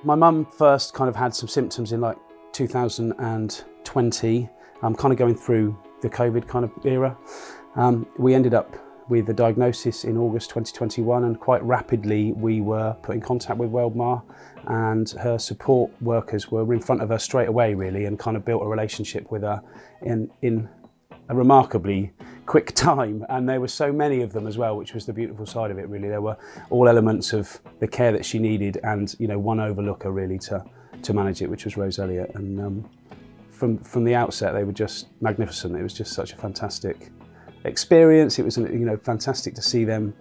My mum first kind of had some symptoms in like 2020, kind of going through the COVID kind of era. We ended up with a diagnosis in August 2021, and quite rapidly we were put in contact with Weldmar, and her support workers were in front of her straight away really, and kind of built a relationship with her in a remarkably quick time. And there were so many of them as well, which was the beautiful side of it really. There were all elements of the care that she needed, and one overlooker really to manage it, which was Rose Elliott. And from the outset they were just magnificent. It was just such a fantastic experience. It was fantastic to see them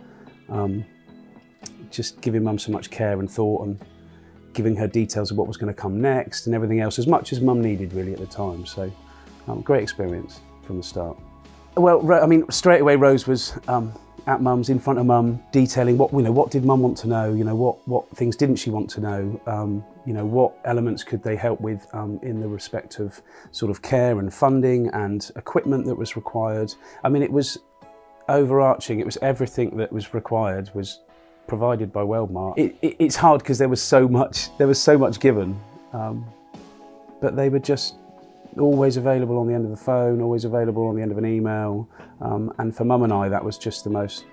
just giving Mum so much care and thought, and giving her details of what was going to come next and everything else, as much as Mum needed really at the time. So great experience from the start. Well, I mean, straight away Rose was at Mum's, in front of Mum, detailing what did Mum want to know, what things didn't she want to know, what elements could they help with in the respect of sort of care and funding and equipment that was required. I mean, it was overarching. It was everything that was required was provided by Weldmar. It's hard because there was so much given, but they were just always available on the end of the phone, always available on the end of an email, and for Mum and I that was just the most,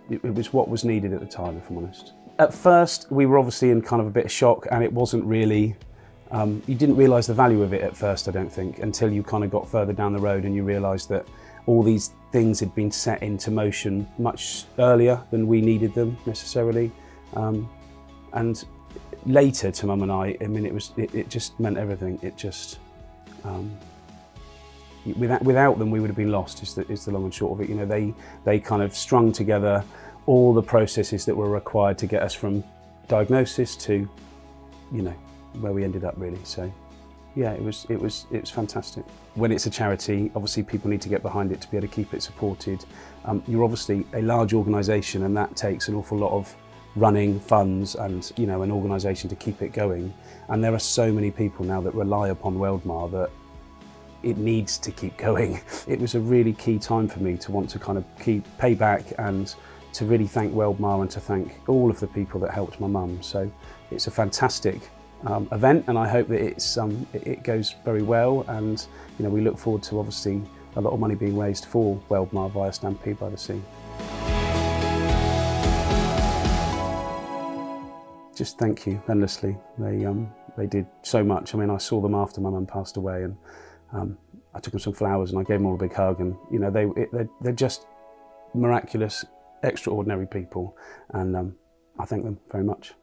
it was what was needed at the time, if I'm honest. At first we were obviously in kind of a bit of shock, and it wasn't really, you didn't realise the value of it at first, I don't think, until you kind of got further down the road and you realised that all these things had been set into motion much earlier than we needed them necessarily. And later to Mum and I mean, it just meant everything. It just, without them we would have been lost, is the long and short of it. They kind of strung together all the processes that were required to get us from diagnosis to where we ended up really. So yeah, it was fantastic. When it's a charity, obviously people need to get behind it to be able to keep it supported. You're obviously a large organisation, and that takes an awful lot of running funds and an organisation to keep it going. And there are so many people now that rely upon Weldmar that it needs to keep going. It was a really key time for me to want to kind of pay back, and to really thank Weldmar and to thank all of the people that helped my mum. So it's a fantastic event, and I hope that it goes very well, and we look forward to obviously a lot of money being raised for Weldmar via Stampede by the Sea. Just thank you endlessly. They did so much. I mean, I saw them after my mum passed away, and I took them some flowers and I gave them all a big hug, and they're just miraculous, extraordinary people, and I thank them very much.